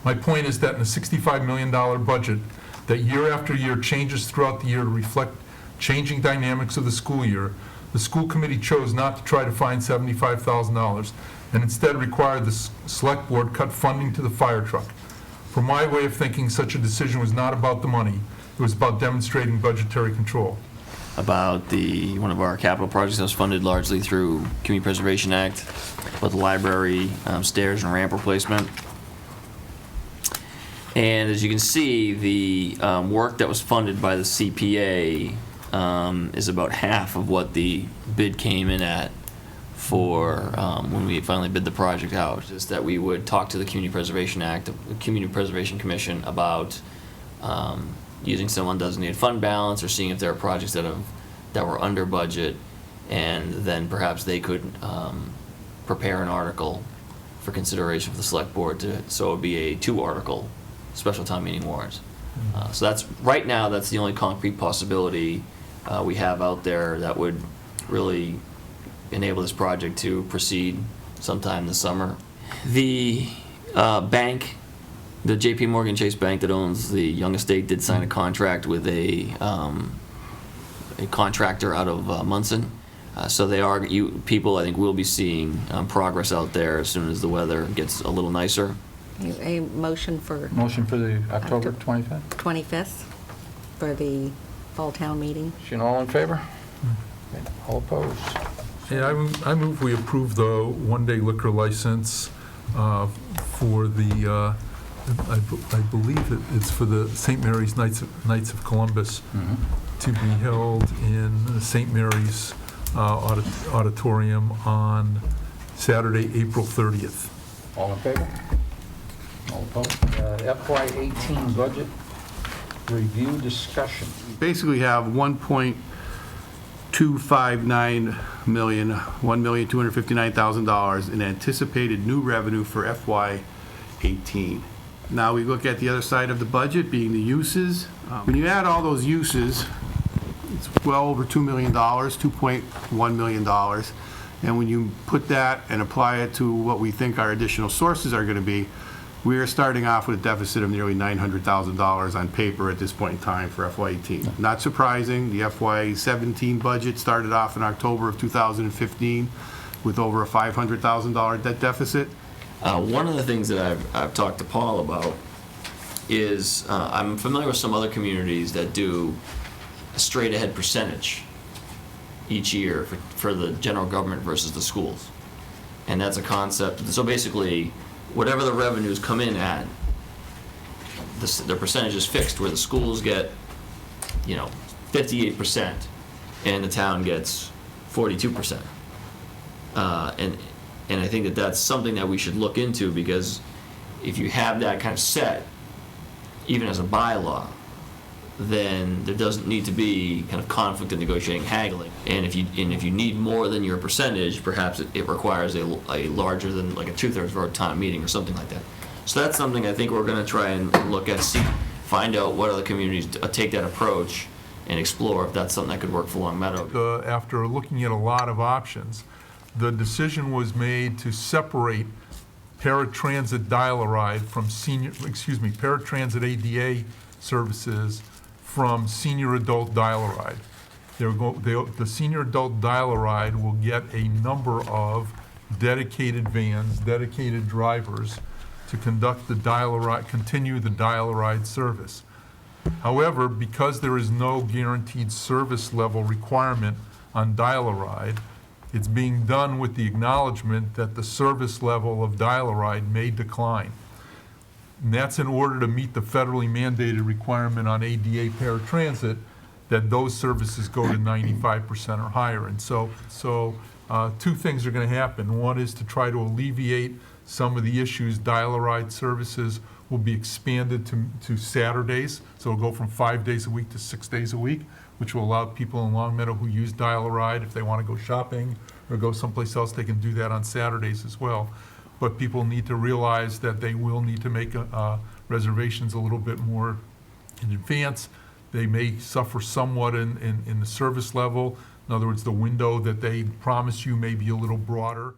My point is that in a $65 million budget, that year after year changes throughout the year to reflect changing dynamics of the school year, the school committee chose not to try to find $75,000 and instead required the select board cut funding to the fire truck. From my way of thinking, such a decision was not about the money, it was about demonstrating budgetary control. About one of our capital projects that was funded largely through Community Preservation Act, about the library stairs and ramp replacement. And as you can see, the work that was funded by the CPA is about half of what the bid came in at for when we finally bid the project out. Is that we would talk to the Community Preservation Act, the Community Preservation Commission, about using some undesignated fund balance or seeing if there are projects that were under budget, and then perhaps they could prepare an article for consideration for the select board so it would be a 2-article special town meeting warrant. So that's right now, that's the only concrete possibility we have out there that would really enable this project to proceed sometime this summer. The bank, the J.P. Morgan Chase Bank that owns the Young Estate, did sign a contract with a contractor out of Munson. So people I think will be seeing progress out there as soon as the weather gets a little nicer. A motion for Motion for the October 25th? 25th for the fall town meeting. All in favor? Okay, all opposed? Yeah, I move we approve the one-day liquor license for the, I believe it's for the St. Mary's Knights of Columbus to be held in St. Mary's Auditorium on Saturday, April 30th. All in favor? All opposed? FY18 budget review discussion. Basically have 1.259 million, $1,259,000 in anticipated new revenue for FY18. Now we look at the other side of the budget, being the uses. When you add all those uses, it's well over $2 million, $2.1 million. And when you put that and apply it to what we think our additional sources are going to be, we are starting off with a deficit of nearly $900,000 on paper at this point in time for FY18. Not surprising, the FY17 budget started off in October of 2015 with over a $500,000 debt deficit. One of the things that I've talked to Paul about is I'm familiar with some other communities that do a straight ahead percentage each year for the general government versus the schools. And that's a concept. So basically, whatever the revenues come in at, their percentage is fixed, where the schools get 58% and the town gets 42%. And I think that that's something that we should look into, because if you have that kind of set, even as a bylaw, then there doesn't need to be kind of conflict of negotiating, haggling. And if you need more than your percentage, perhaps it requires a larger than like a 2/3 vote town meeting or something like that. So that's something I think we're going to try and look at, find out what other communities take that approach and explore if that's something that could work for Long Meadow. After looking at a lot of options, the decision was made to separate paratransit dial-a-ride from paratransit ADA services from senior adult dial-a-ride. The senior adult dial-a-ride will get a number of dedicated vans, dedicated drivers to conduct the dial-a-ride, continue the dial-a-ride service. However, because there is no guaranteed service level requirement on dial-a-ride, it's being done with the acknowledgement that the service level of dial-a-ride may decline. And that's in order to meet the federally mandated requirement on ADA paratransit that those services go to 95% or higher. And so two things are going to happen. One is to try to alleviate some of the issues. Dial-a-ride services will be expanded to Saturdays, so it'll go from 5 days a week to 6 days a week, which will allow people in Long Meadow who use dial-a-ride, if they want to go shopping or go someplace else, they can do that on Saturdays as well. But people need to realize that they will need to make reservations a little bit more in advance. They may suffer somewhat in the service level. In other words, the window that they promise you may be a little broader.